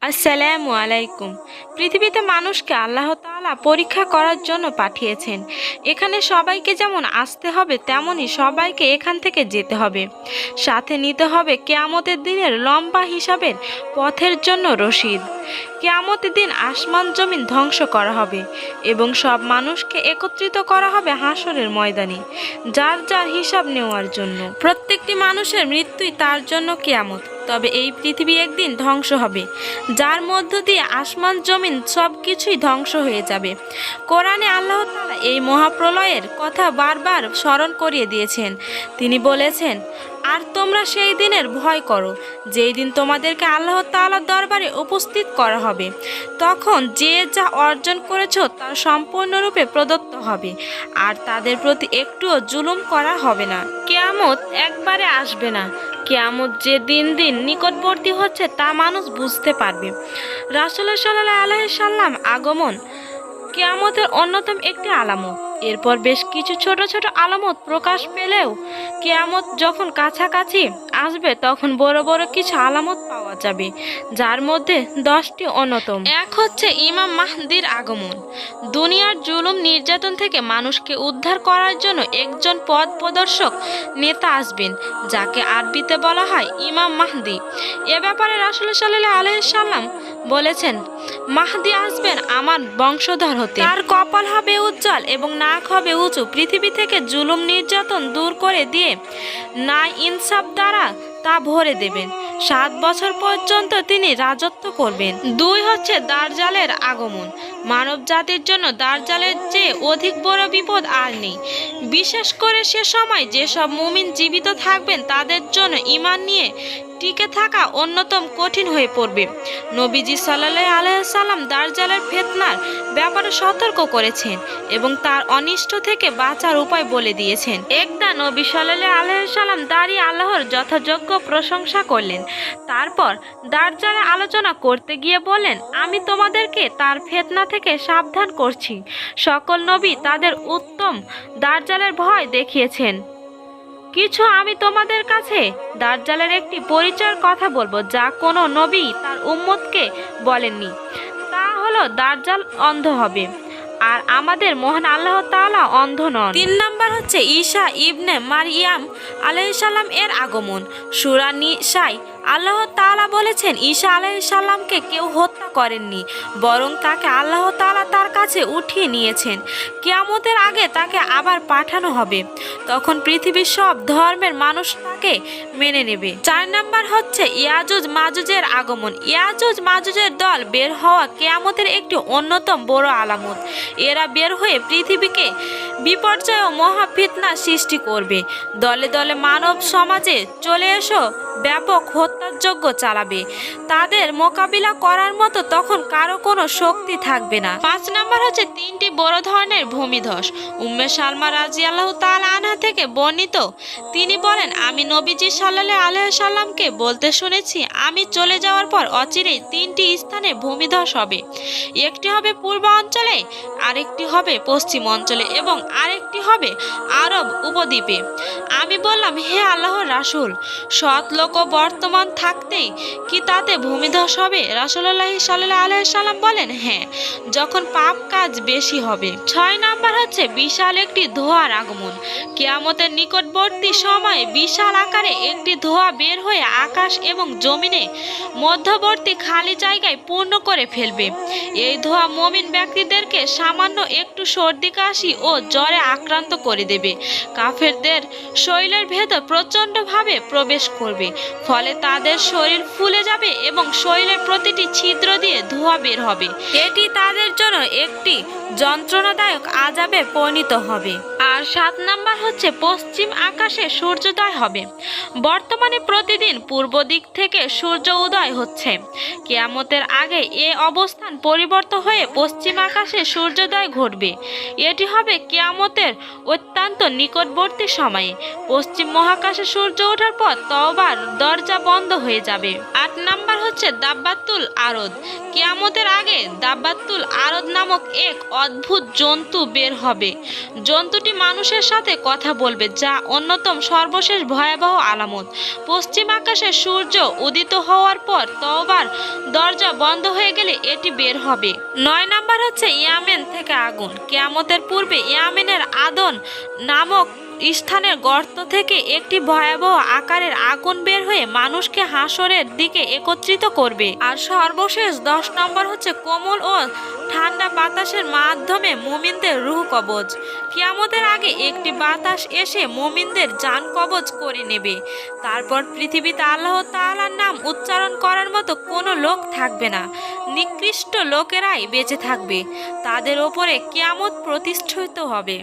আসসালামু আলাইকুম। পৃথিবীতে মানুষকে আল্লাহ তাআলা পরীক্ষা করার জন্য পাঠিয়েছেন। এখানে সবাইকে যেমন আসতে হবে তেমনি সবাইকে এখান থেকে যেতে হবে। সাথে নিতে হবে কিয়ামতের দিনের লম্বা হিসাবের পথের জন্য রসিদ। কিয়ামতের দিন আসমান জমিন ধ্বংস করা হবে এবং সব মানুষকে একত্রিত করা হবে হাসরের ময়দানে, যার যার হিসাব নেওয়ার জন্য। প্রত্যেকটি মানুষের মৃত্যুই তার জন্য কিয়ামত। তবে এই পৃথিবী একদিন ধ্বংস হবে, যার মধ্য দিয়ে আসমান জমিন সব কিছুই ধ্বংস হয়ে যাবে। কোরআনে আল্লাহ তাআলা এই মহাপ্রলয়ের কথা বারবার স্মরণ করিয়ে দিয়েছেন। তিনি বলেছেন, আর তোমরা সেই দিনের ভয় করো যেই দিন তোমাদেরকে আল্লাহ তাআলার দরবারে উপস্থিত করা হবে। তখন যে যা অর্জন করেছ তা সম্পূর্ণরূপে প্রদত্ত হবে, আর তাদের প্রতি একটুও জুলুম করা হবে না। কিয়ামত একবারে আসবে না। কিয়ামত যে দিন দিন নিকটবর্তী হচ্ছে তা মানুষ বুঝতে পারবে। রাসূলুল্লাহ সাল্লাল্লাহু আলাইহি সাল্লাম আগমন কিয়ামতের অন্যতম একটি আলামত। এরপর বেশ কিছু ছোট ছোট আলামত প্রকাশ পেলেও কিয়ামত যখন কাছাকাছি আসবে তখন বড় বড় কিছু আলামত পাওয়া যাবে, যার মধ্যে 10টি অন্যতম। এক হচ্ছে ইমাম মাহদির আগমন। দুনিয়ার জুলুম নির্যাতন থেকে মানুষকে উদ্ধার করার জন্য একজন পথ প্রদর্শক নেতা আসবেন, যাকে আরবিতে বলা হয় ইমাম মাহদি। এ ব্যাপারে রাসূলুল্লাহ সাল্লাল্লাহু আলাইহি সাল্লাম বলেছেন, মাহদি আসবেন আমার বংশধর হতে। তার কপাল হবে উজ্জ্বল এবং নাক হবে উঁচু। পৃথিবী থেকে জুলুম নির্যাতন দূর করে দিয়ে ন্যায় ইনসাফ দ্বারা তা ভরে দেবেন। 7 বছর পর্যন্ত তিনি রাজত্ব করবেন। 2 হচ্ছে দাজ্জালের আগমন। মানব জাতির জন্য দাজ্জালের চেয়ে অধিক বড় বিপদ আর নেই। বিশেষ করে সে সময় যেসব মুমিন জীবিত থাকবেন তাদের জন্য ঈমান নিয়ে টিকে থাকা অন্যতম কঠিন হয়ে পড়বে। নবীজি সাল্লাল্লাহু আলাইহি সাল্লাম দাজ্জালের ফিতনার ব্যাপারে সতর্ক করেছেন এবং তার অনিষ্ট থেকে বাঁচার উপায় বলে দিয়েছেন। একদা নবী সাল্লাল্লাহু আলাইহি সাল্লাম দাঁড়িয়ে আল্লাহর যথাযোগ্য প্রশংসা করলেন। তারপর দাজ্জালের আলোচনা করতে গিয়ে বলেন, আমি তোমাদেরকে তার ফিতনা থেকে সাবধান করছি। সকল নবী তাদের উত্তম দাজ্জালের ভয় দেখিয়েছেন। কিছু আমি তোমাদের কাছে দাজ্জালের একটি পরিচয়ের কথা বলবো, যা কোনো নবী তার উম্মতকে বলেননি। তা হলো দাজ্জাল অন্ধ হবে, আর আমাদের মহান আল্লাহ তাআলা অন্ধ নন। 3 নাম্বার হচ্ছে ঈসা ইবনে মারইয়াম আলাইহিস সালাম এর আগমন। সূরা নিসায় আল্লাহ তাআলা বলেছেন, ঈসা আলাইহিস সালামকে কেউ হত্যা করেননি, বরং তাকে আল্লাহ তাআলা তার কাছে উঠিয়ে নিয়েছেন। কিয়ামতের আগে তাকে আবার পাঠানো হবে। তখন পৃথিবীর সব ধর্মের মানুষ তাকে মেনে নেবে। 4 নাম্বার হচ্ছে ইয়াজুজ মাজুজের আগমন। ইয়াজুজ মাজুজের দল বের হওয়া কিয়ামতের একটি অন্যতম বড় আলামত। এরা বের হয়ে পৃথিবীকে বিপর্যয় ও মহাফিতনা সৃষ্টি করবে। দলে দলে মানব সমাজে চলে এসো ব্যাপক হত্যাযজ্ঞ চালাবে। তাদের মোকাবিলা করার মতো তখন কারো কোনো শক্তি থাকবে না। 5 নাম্বার হচ্ছে 3টি বড় ধরনের ভূমিধস। উম্মে সালমা রাদিয়াল্লাহু তাআলা আনহা থেকে বর্ণিত, তিনি বলেন, আমি নবীজি সাল্লাল্লাহু আলাইহি সাল্লামকে বলতে শুনেছি, আমি চলে যাওয়ার পর অচিরেই 3টি স্থানে ভূমিধস হবে। একটি হবে পূর্ব অঞ্চলে, আরেকটি হবে পশ্চিম অঞ্চলে এবং আরেকটি হবে আরব উপদ্বীপে। আমি বললাম, হে আল্লাহর রাসূল, সৎ লোক বর্তমান থাকতেই কি তাতে ভূমিধস হবে? রাসূলুল্লাহ সাল্লাল্লাহু আলাইহি সাল্লাম বলেন, হ্যাঁ, যখন পাপ কাজ বেশি হবে। 6 নাম্বার হচ্ছে বিশাল একটি ধোঁয়ার আগমন। কিয়ামতের নিকটবর্তী সময়ে বিশাল আকারে একটি ধোঁয়া বের হয়ে আকাশ এবং জমিনে মধ্যবর্তী খালি জায়গায় পূর্ণ করে ফেলবে। এই ধোঁয়া মুমিন ব্যক্তিদেরকে সামান্য একটু সর্দি কাশি ও জ্বরে আক্রান্ত করে দেবে। কাফেরদের শরীরের ভেতর প্রচণ্ডভাবে প্রবেশ করবে, ফলে তাদের শরীর ফুলে যাবে এবং শরীরের প্রতিটি ছিদ্র দিয়ে ধোঁয়া বের হবে। এটি তাদের জন্য একটি যন্ত্রণাদায়ক আযাবে পরিণত হবে। আর 7 নাম্বার হচ্ছে পশ্চিম আকাশে সূর্যোদয় হবে। বর্তমানে প্রতিদিন পূর্ব দিক থেকে সূর্য উদয় হচ্ছে। কিয়ামতের আগে এ অবস্থান পরিবর্তন হয়ে পশ্চিম আকাশে সূর্যোদয় ঘটবে। এটি হবে কিয়ামত কিয়ামতের অত্যন্ত নিকটবর্তী সময়ে। পশ্চিম মহাকাশে সূর্য ওঠার পর তওবার দরজা বন্ধ হয়ে যাবে। 8 নাম্বার হচ্ছে দাব্বাতুল আরদ। কিয়ামতের আগে দাব্বাতুল আরদ নামক এক অদ্ভুত জন্তু বের হবে। জন্তুটি মানুষের সাথে কথা বলবে, যা অন্যতম সর্বশেষ ভয়াবহ আলামত। পশ্চিম আকাশে সূর্য উদিত হওয়ার পর তওবার দরজা বন্ধ হয়ে গেলে এটি বের হবে। 9 নাম্বার হচ্ছে ইয়ামেন থেকে আগুন। কিয়ামতের পূর্বে ইয়ামেনের আদন নামক স্থানের গর্ত থেকে একটি ভয়াবহ আকারের আগুন বের হয়ে মানুষকে হাসরের দিকে একত্রিত করবে। আর সর্বশেষ 10 নম্বর হচ্ছে কোমল ও ঠান্ডা বাতাসের মাধ্যমে মুমিনদের রূহ কবজ। কিয়ামতের আগে একটি বাতাস এসে মুমিনদের জান কবজ করে নেবে। তারপর পৃথিবীতে আল্লাহ তাআলার নাম উচ্চারণ করার মতো কোনো লোক থাকবে না। নিকৃষ্ট লোকেরাই বেঁচে থাকবে। তাদের ওপরে কিয়ামত প্রতিষ্ঠিত হবে।